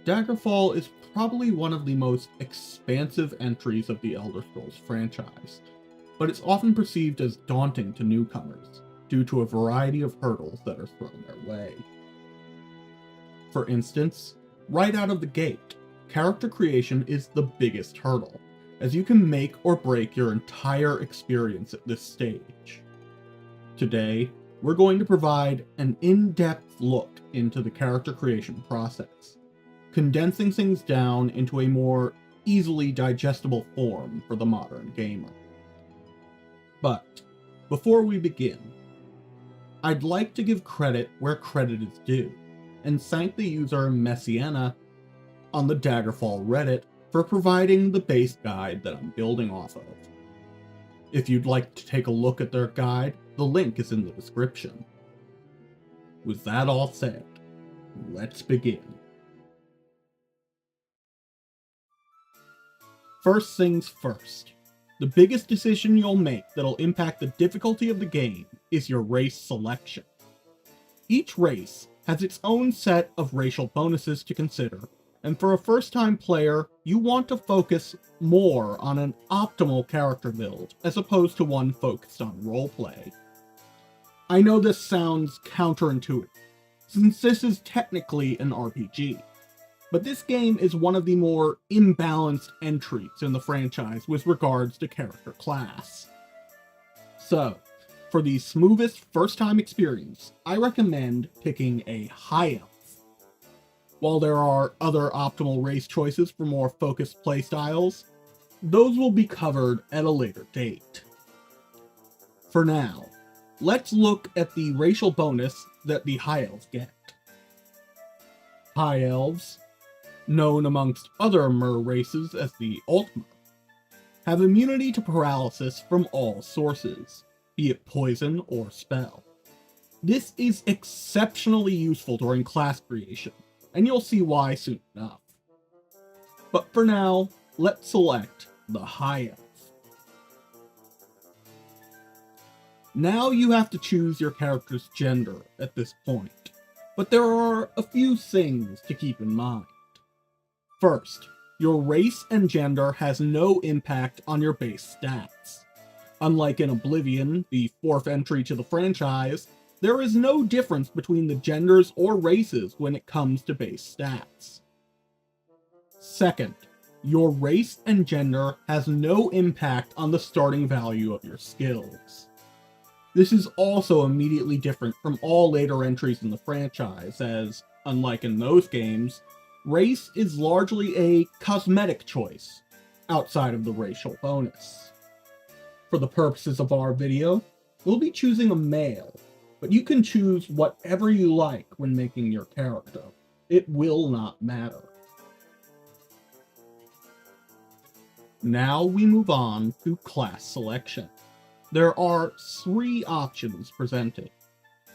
Daggerfall is probably one of the most expansive entries of the Elder Scrolls franchise, but it's often perceived as daunting to newcomers due to a variety of hurdles that are thrown their way. For instance, right out of the gate, character creation is the biggest hurdle, as you can make or break your entire experience at this stage. Today, we're going to provide an in-depth look into the character creation process, condensing things down into a more easily digestible form for the modern gamer. But before we begin, I'd like to give credit where credit is due, and thank the user Messiana on the Daggerfall Reddit for providing the base guide that I'm building off of. If you'd like to take a look at their guide, the link is in the description. With that all said, let's begin. First things first, the biggest decision you'll make that'll impact the difficulty of the game is your race selection. Each race has its own set of racial bonuses to consider, and for a first-time player, you want to focus more on an optimal character build as opposed to one focused on roleplay. I know this sounds counterintuitive, since this is technically an RPG, but this game is one of the more imbalanced entries in the franchise with regards to character class. So, for the smoothest first-time experience, I recommend picking a High Elf. While there are other optimal race choices for more focused playstyles, those will be covered at a later date. For now, let's look at the racial bonus that the High Elves get. High Elves, known amongst other Mer races as the Altmer, have immunity to paralysis from all sources, be it poison or spell. This is exceptionally useful during class creation, and you'll see why soon enough. But for now, let's select the High Elf. Now you have to choose your character's gender at this point, but there are a few things to keep in mind. First, your race and gender has no impact on your base stats. Unlike in Oblivion, the fourth entry to the franchise, there is no difference between the genders or races when it comes to base stats. Second, your race and gender has no impact on the starting value of your skills. This is also immediately different from all later entries in the franchise, as, unlike in those games, race is largely a cosmetic choice, outside of the racial bonus. For the purposes of our video, we'll be choosing a male, but you can choose whatever you like when making your character. It will not matter. Now we move on to class selection. There are 3 options presented.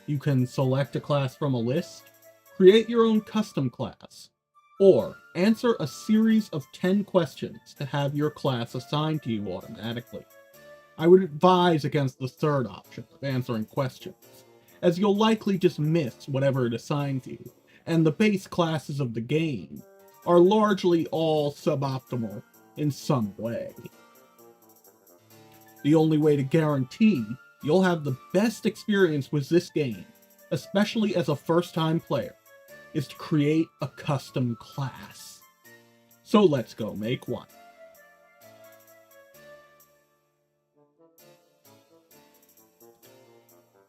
You can select a class from a list, create your own custom class, or answer a series of 10 questions to have your class assigned to you automatically. I would advise against the third option of answering questions, as you'll likely just miss whatever it assigns you, and the base classes of the game are largely all suboptimal in some way. The only way to guarantee you'll have the best experience with this game, especially as a first-time player, is to create a custom class. So let's go make one.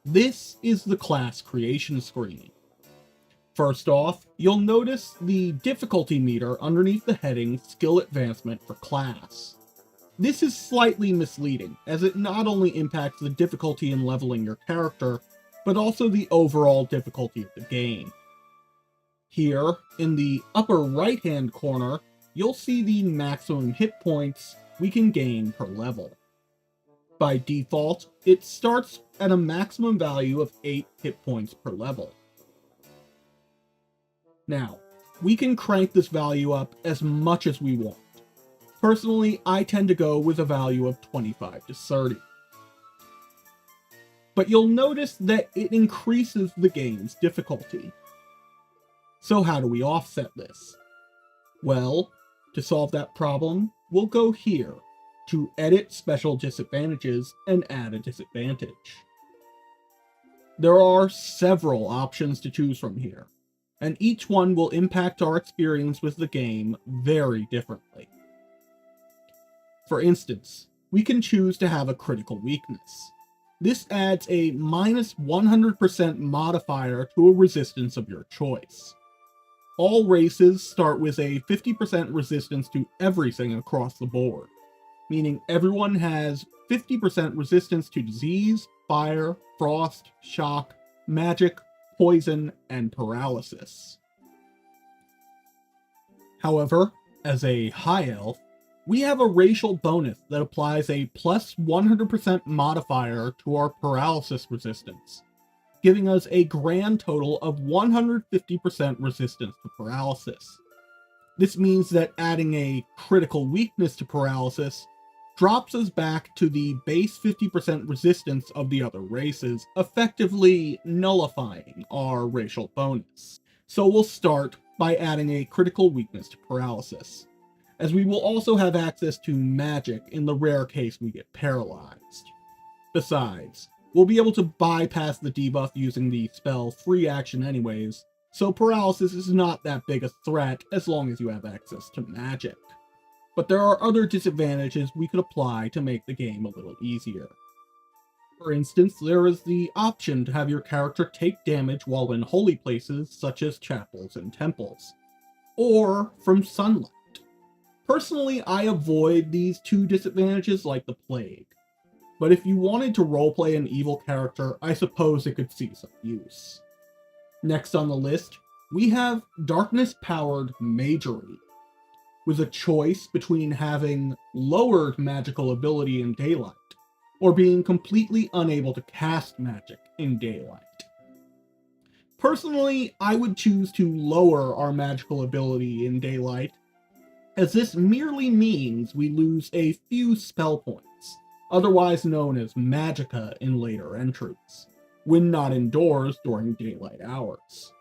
This is the class creation screen. First off, you'll notice the difficulty meter underneath the heading Skill Advancement for Class. This is slightly misleading, as it not only impacts the difficulty in leveling your character, but also the overall difficulty of the game. Here, in the upper right-hand corner, you'll see the maximum hit points we can gain per level. By default, it starts at a maximum value of 8 hit points per level. Now, we can crank this value up as much as we want. Personally, I tend to go with a value of 25 to 30. But you'll notice that it increases the game's difficulty. So how do we offset this? Well, to solve that problem, we'll go here to edit special disadvantages and add a disadvantage. There are several options to choose from here, and each one will impact our experience with the game very differently. For instance, we can choose to have a critical weakness. This adds a minus 100% modifier to a resistance of your choice. All races start with a 50% resistance to everything across the board, meaning everyone has 50% resistance to disease, fire, frost, shock, magic, poison, and paralysis. However, as a high elf, we have a racial bonus that applies a plus 100% modifier to our paralysis resistance, giving us a grand total of 150% resistance to paralysis. This means that adding a critical weakness to paralysis drops us back to the base 50% resistance of the other races, effectively nullifying our racial bonus. So we'll start by adding a critical weakness to paralysis, as we will also have access to magic in the rare case we get paralyzed. Besides, we'll be able to bypass the debuff using the spell free action anyways, so paralysis is not that big a threat as long as you have access to magic. But there are other disadvantages we could apply to make the game a little easier. For instance, there is the option to have your character take damage while in holy places such as chapels and temples, or from sunlight. Personally, I avoid these two disadvantages like the plague, but if you wanted to roleplay an evil character, I suppose it could see some use. Next on the list, we have darkness-powered magery, with a choice between having lowered magical ability in daylight, or being completely unable to cast magic in daylight. Personally, I would choose to lower our magical ability in daylight, as this merely means we lose a few spell points, otherwise known as magicka in later entries, when not indoors during daylight hours.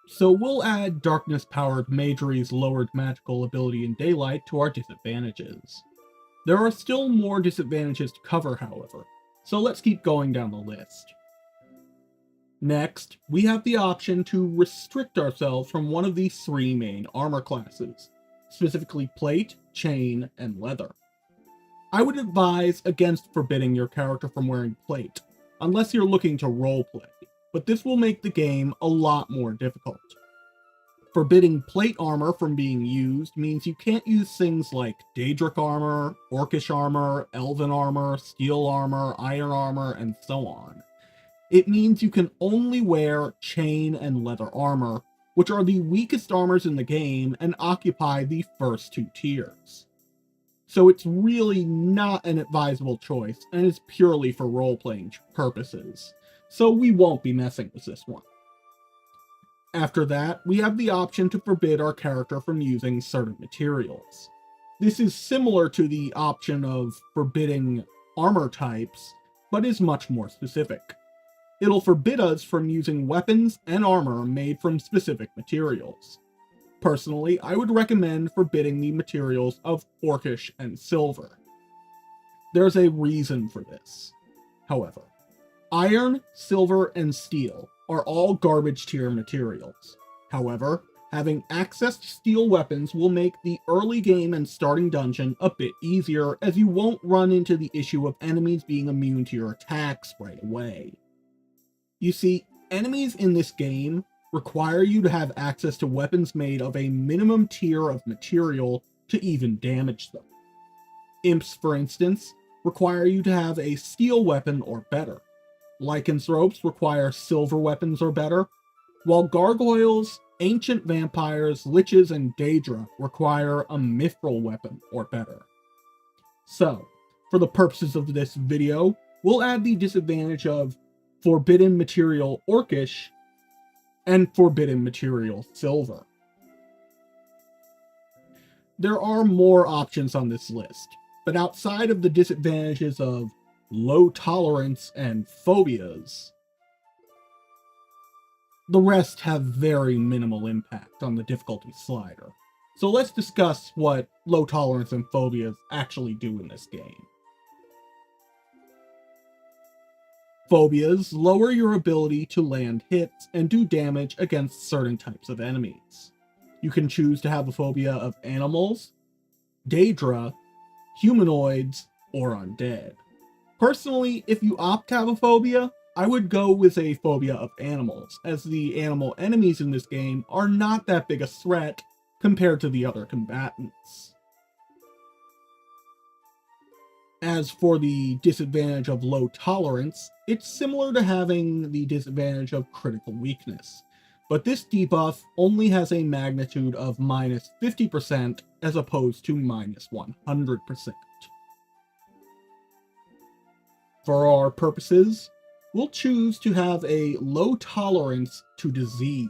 So we'll add darkness-powered magery's lowered magical ability in daylight to our disadvantages. There are still more disadvantages to cover, however, so let's keep going down the list. Next, we have the option to restrict ourselves from one of these three main armor classes, specifically plate, chain, and leather. I would advise against forbidding your character from wearing plate, unless you're looking to roleplay, but this will make the game a lot more difficult. Forbidding plate armor from being used means you can't use things like Daedric armor, Orcish armor, Elven armor, Steel armor, Iron armor, and so on. It means you can only wear chain and leather armor, which are the weakest armors in the game and occupy the first two tiers. So it's really not an advisable choice, and is purely for role-playing purposes, so we won't be messing with this one. After that, we have the option to forbid our character from using certain materials. This is similar to the option of forbidding armor types, but is much more specific. It'll forbid us from using weapons and armor made from specific materials. Personally, I would recommend forbidding the materials of Orcish and silver. There's a reason for this. However, iron, silver, and steel are all garbage tier materials. However, having access to steel weapons will make the early game and starting dungeon a bit easier, as you won't run into the issue of enemies being immune to your attacks right away. You see, enemies in this game require you to have access to weapons made of a minimum tier of material to even damage them. Imps, for instance, require you to have a steel weapon or better. Lycanthropes require silver weapons or better, while gargoyles, ancient vampires, liches, and daedra require a mithril weapon or better. So, for the purposes of this video, we'll add the disadvantage of forbidden material Orcish and forbidden material silver. There are more options on this list, but outside of the disadvantages of low tolerance and phobias, The rest have very minimal impact on the difficulty slider. So let's discuss what low tolerance and phobias actually do in this game. Phobias lower your ability to land hits and do damage against certain types of enemies. You can choose to have a phobia of animals, Daedra, humanoids, or undead. Personally, if you opt to have a phobia, I would go with a phobia of animals, as the animal enemies in this game are not that big a threat compared to the other combatants. As for the disadvantage of low tolerance, it's similar to having the disadvantage of critical weakness, but this debuff only has a magnitude of minus 50% as opposed to minus 100%. For our purposes, we'll choose to have a low tolerance to disease,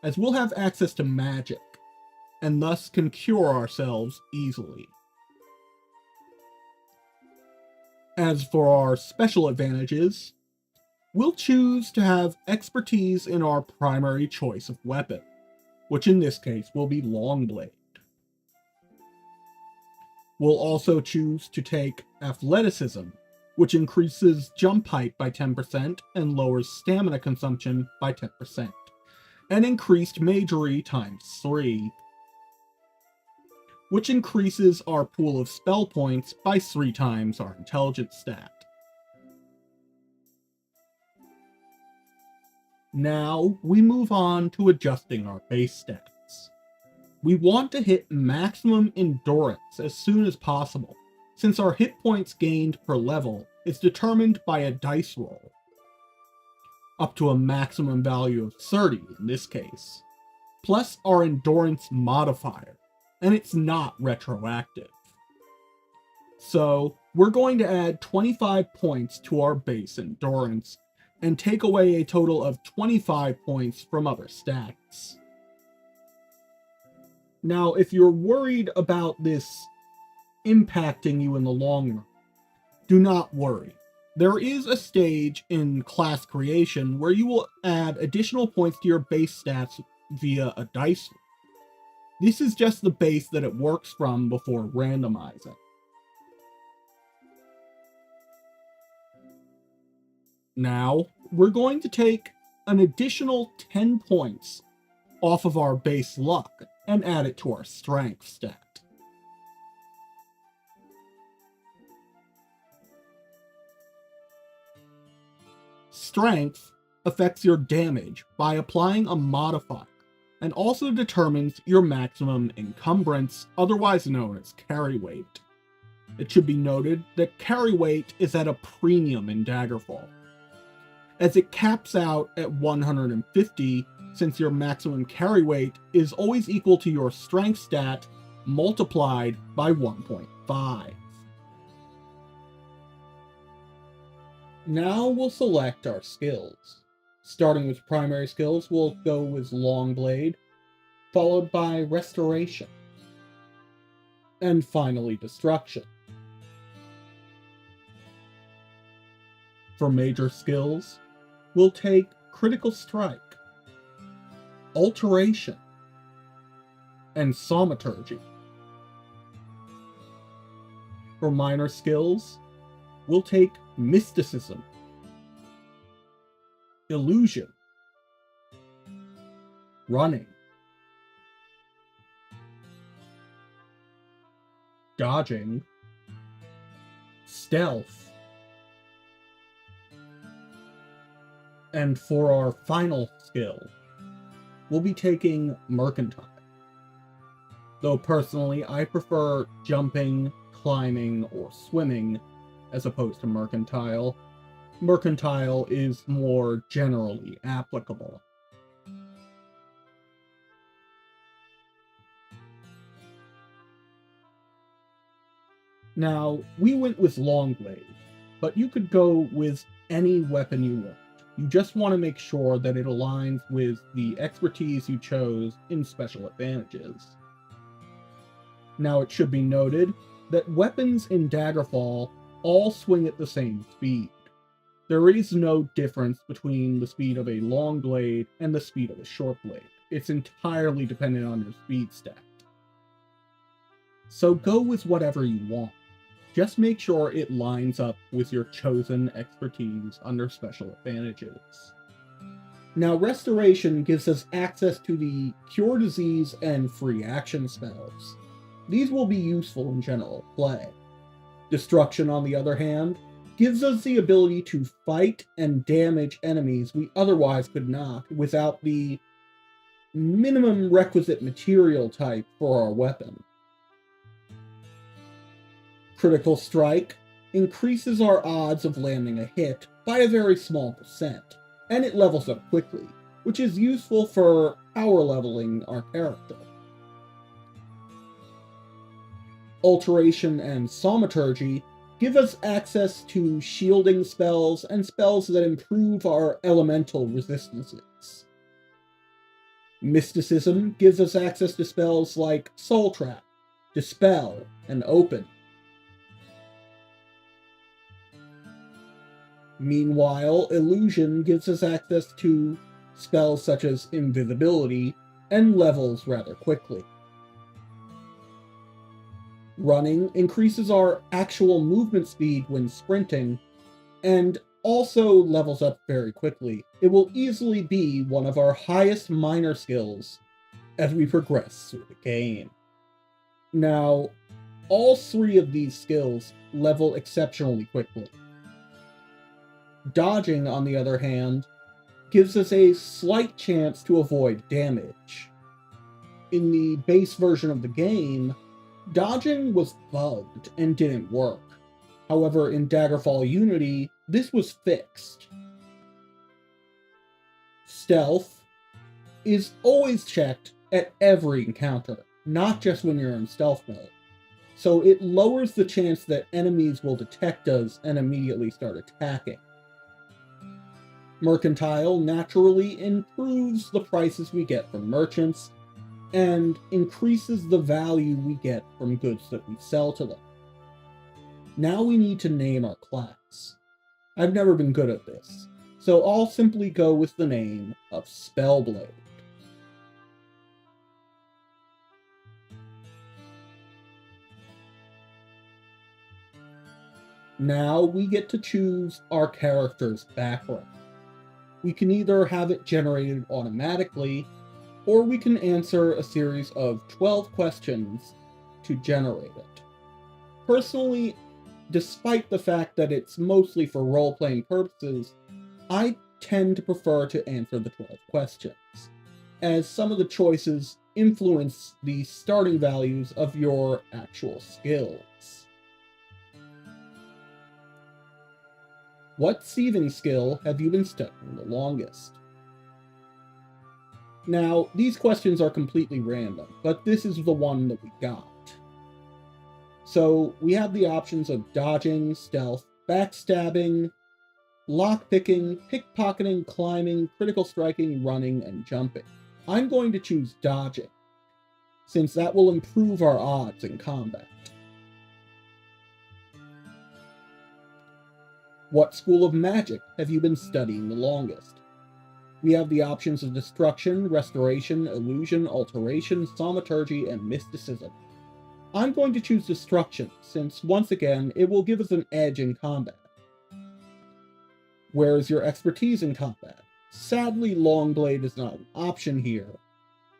as we'll have access to magic, and thus can cure ourselves easily. As for our special advantages, we'll choose to have expertise in our primary choice of weapon, which in this case will be Longblade. We'll also choose to take athleticism, which increases jump height by 10% and lowers stamina consumption by 10%, and increased magery times 3, which increases our pool of spell points by 3 times our intelligence stat. Now we move on to adjusting our base stats. We want to hit maximum endurance as soon as possible, since our hit points gained per level is determined by a dice roll, up to a maximum value of 30 in this case, plus our endurance modifier, and it's not retroactive. So we're going to add 25 points to our base endurance, and take away a total of 25 points from other stats. Now, if you're worried about this impacting you in the long run, do not worry. There is a stage in class creation where you will add additional points to your base stats via a dice roll. This is just the base that it works from before randomizing. Now, we're going to take an additional 10 points off of our base luck and add it to our strength stat. Strength affects your damage by applying a modifier, and also determines your maximum encumbrance, otherwise known as carry weight. It should be noted that carry weight is at a premium in Daggerfall, as it caps out at 150, since your maximum carry weight is always equal to your strength stat multiplied by 1.5. Now we'll select our skills. Starting with primary skills, we'll go with Longblade, followed by Restoration, and finally Destruction. For major skills, we'll take Critical Strike, Alteration, and Thaumaturgy. For minor skills, we'll take Mysticism, Illusion, Running, Dodging, Stealth, and for our final skill, we'll be taking Mercantile. Though personally, I prefer jumping, climbing, or swimming as opposed to Mercantile. Mercantile is more generally applicable. Now, we went with Longblade, but you could go with any weapon you want. You just want to make sure that it aligns with the expertise you chose in special advantages. Now, it should be noted that weapons in Daggerfall all swing at the same speed. There is no difference between the speed of a long blade and the speed of a short blade. It's entirely dependent on your speed stat. So go with whatever you want. Just make sure it lines up with your chosen expertise under special advantages. Now, Restoration gives us access to the Cure Disease and Free Action spells. These will be useful in general play. Destruction, on the other hand, gives us the ability to fight and damage enemies we otherwise could not without the minimum requisite material type for our weapon. Critical Strike increases our odds of landing a hit by a very small percent, and it levels up quickly, which is useful for power leveling our character. Alteration and Thaumaturgy give us access to shielding spells and spells that improve our elemental resistances. Mysticism gives us access to spells like Soul Trap, Dispel, and Open. Meanwhile, Illusion gives us access to spells such as Invisibility and levels rather quickly. Running increases our actual movement speed when sprinting, and also levels up very quickly. It will easily be one of our highest minor skills as we progress through the game. Now, all three of these skills level exceptionally quickly. Dodging, on the other hand, gives us a slight chance to avoid damage. In the base version of the game, dodging was bugged and didn't work. However, in Daggerfall Unity, this was fixed. Stealth is always checked at every encounter, not just when you're in stealth mode. So it lowers the chance that enemies will detect us and immediately start attacking. Mercantile naturally improves the prices we get from merchants and increases the value we get from goods that we sell to them. Now we need to name our class. I've never been good at this, so I'll simply go with the name of Spellblade. Now we get to choose our character's background. We can either have it generated automatically, or we can answer a series of 12 questions to generate it. Personally, despite the fact that it's mostly for role-playing purposes, I tend to prefer to answer the 12 questions, as some of the choices influence the starting values of your actual skills. What thieving skill have you been studying the longest? Now, these questions are completely random, but this is the one that we got. So, we have the options of dodging, stealth, backstabbing, lockpicking, pickpocketing, climbing, critical striking, running, and jumping. I'm going to choose dodging, since that will improve our odds in combat. What school of magic have you been studying the longest? We have the options of destruction, restoration, illusion, alteration, thaumaturgy, and mysticism. I'm going to choose destruction, since once again, it will give us an edge in combat. Where is your expertise in combat? Sadly, Longblade is not an option here.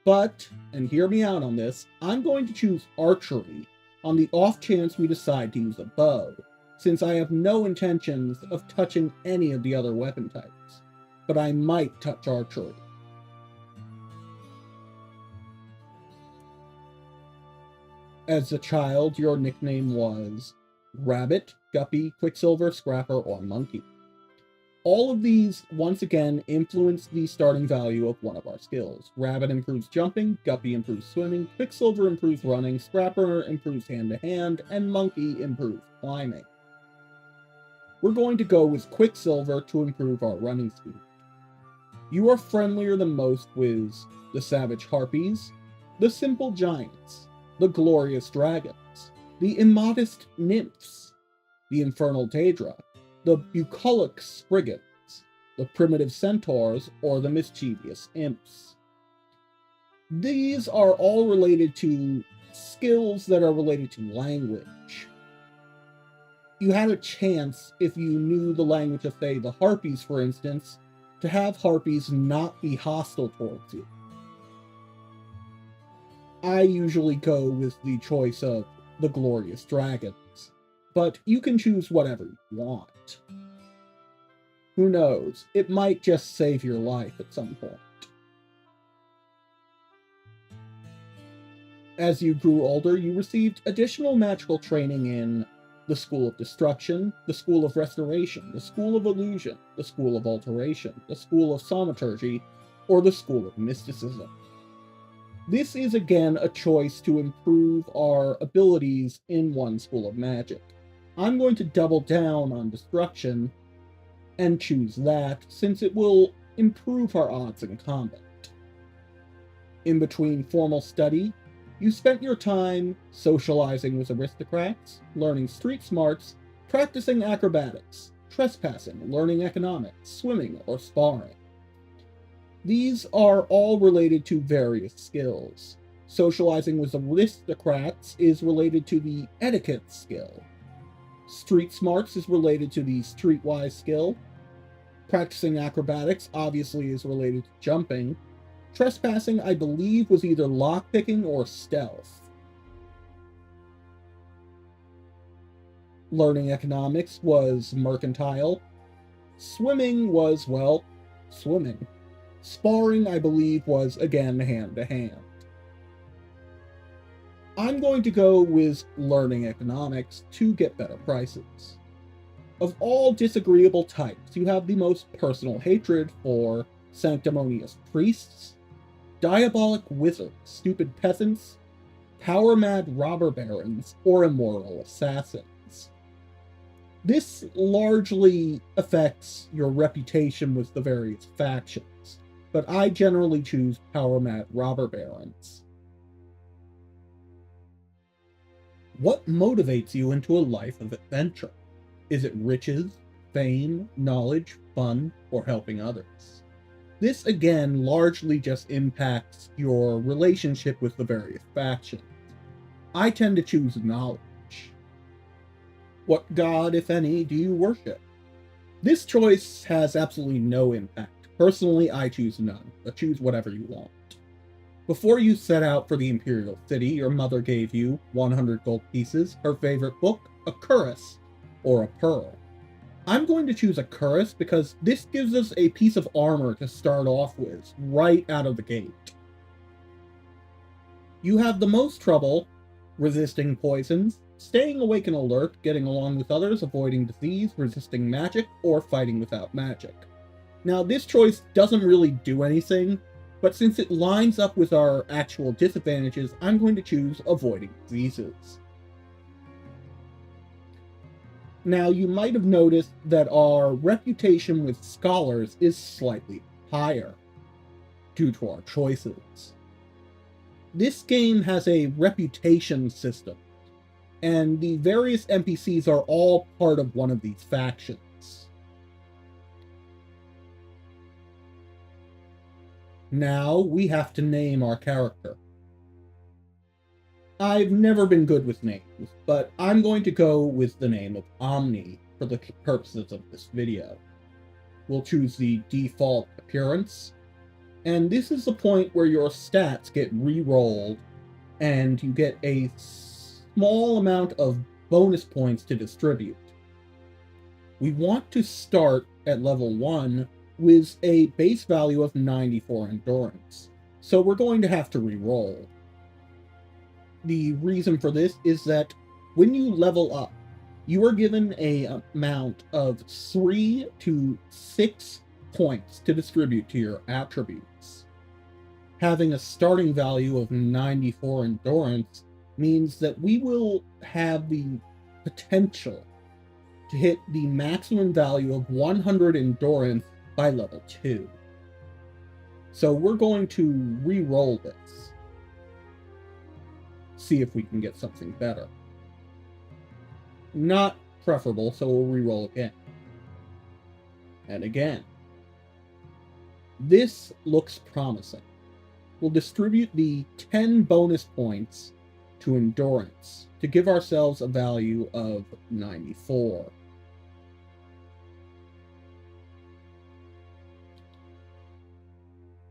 But, and hear me out on this, I'm going to choose archery on the off chance we decide to use a bow, since I have no intentions of touching any of the other weapon types, but I might touch archery. As a child, your nickname was Rabbit, Guppy, Quicksilver, Scrapper, or Monkey. All of these, once again, influence the starting value of one of our skills. Rabbit improves jumping, Guppy improves swimming, Quicksilver improves running, Scrapper improves hand-to-hand, and Monkey improves climbing. We're going to go with Quicksilver to improve our running speed. You are friendlier than most with the Savage Harpies, the Simple Giants, the Glorious Dragons, the Immodest Nymphs, the Infernal Daedra, the bucolic spriggans, the primitive centaurs, or the mischievous imps. These are all related to skills that are related to language. You had a chance, if you knew the language of, say, the harpies, for instance, to have harpies not be hostile towards you. I usually go with the choice of the glorious dragons, but you can choose whatever you want. Who knows, it might just save your life at some point. As you grew older, you received additional magical training in the School of Destruction, the School of Restoration, the School of Illusion, the School of Alteration, the School of Thaumaturgy, or the School of Mysticism. This is again a choice to improve our abilities in one school of magic. I'm going to double down on Destruction and choose that, since it will improve our odds in combat. In between formal study, you spent your time socializing with aristocrats, learning street smarts, practicing acrobatics, trespassing, learning economics, swimming, or sparring. These are all related to various skills. Socializing with aristocrats is related to the etiquette skill. Street smarts is related to the streetwise skill. Practicing acrobatics obviously is related to jumping. Trespassing, I believe, was either lockpicking or stealth. Learning economics was mercantile. Swimming was, well, swimming. Sparring, I believe, was, again, hand-to-hand. I'm going to go with learning economics to get better prices. Of all disagreeable types, you have the most personal hatred for sanctimonious priests, diabolic wizards, stupid peasants, power-mad robber barons, or immoral assassins. This largely affects your reputation with the various factions, but I generally choose power-mad robber barons. What motivates you into a life of adventure? Is it riches, fame, knowledge, fun, or helping others? This, again, largely just impacts your relationship with the various factions. I tend to choose knowledge. What god, if any, do you worship? This choice has absolutely no impact. Personally, I choose none, but choose whatever you want. Before you set out for the Imperial City, your mother gave you 100 gold pieces, her favorite book, a cuirass, or a pearl. I'm going to choose a cuirass because this gives us a piece of armor to start off with, right out of the gate. You have the most trouble resisting poisons, staying awake and alert, getting along with others, avoiding disease, resisting magic, or fighting without magic. Now, this choice doesn't really do anything, but since it lines up with our actual disadvantages, I'm going to choose avoiding diseases. Now, you might have noticed that our reputation with scholars is slightly higher due to our choices. This game has a reputation system, and the various NPCs are all part of one of these factions. Now, we have to name our character. I've never been good with names, but I'm going to go with the name of Omni for the purposes of this video. We'll choose the default appearance, and this is the point where your stats get re-rolled, and you get a small amount of bonus points to distribute. We want to start at level 1 with a base value of 94 endurance, so we're going to have to re-roll. The reason for this is that when you level up, you are given an amount of 3 to 6 points to distribute to your attributes. Having a starting value of 94 endurance means that we will have the potential to hit the maximum value of 100 endurance by level 2. So we're going to re-roll this. See if we can get something better. Not preferable, so we'll re-roll again. and again. This looks promising. We'll distribute the 10 bonus points to endurance to give ourselves a value of 94.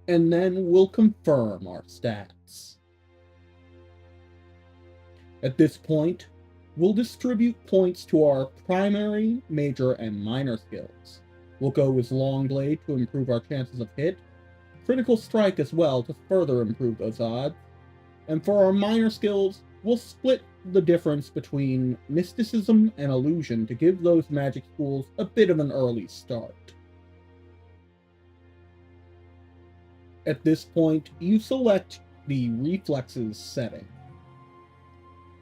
And then we'll confirm our stats. At this point, we'll distribute points to our primary, major, and minor skills. We'll go with Long Blade to improve our chances of hit, Critical Strike as well to further improve those odds, and for our minor skills, we'll split the difference between Mysticism and Illusion to give those magic schools a bit of an early start. At this point, you select the Reflexes setting.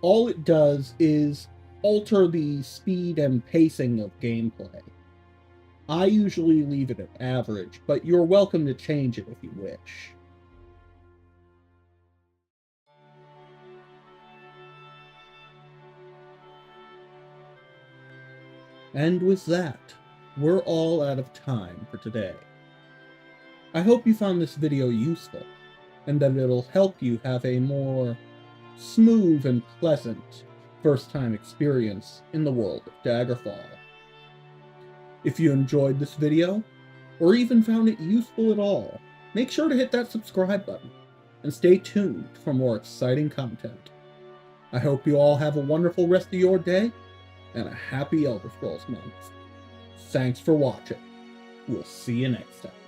All it does is alter the speed and pacing of gameplay. I usually leave it at average, but you're welcome to change it if you wish. And with that, we're all out of time for today. I hope you found this video useful, and that it'll help you have a more smooth and pleasant first-time experience in the world of Daggerfall. If you enjoyed this video, or even found it useful at all, make sure to hit that subscribe button, and stay tuned for more exciting content. I hope you all have a wonderful rest of your day, and a happy Elder Scrolls month. Thanks for watching. We'll see you next time.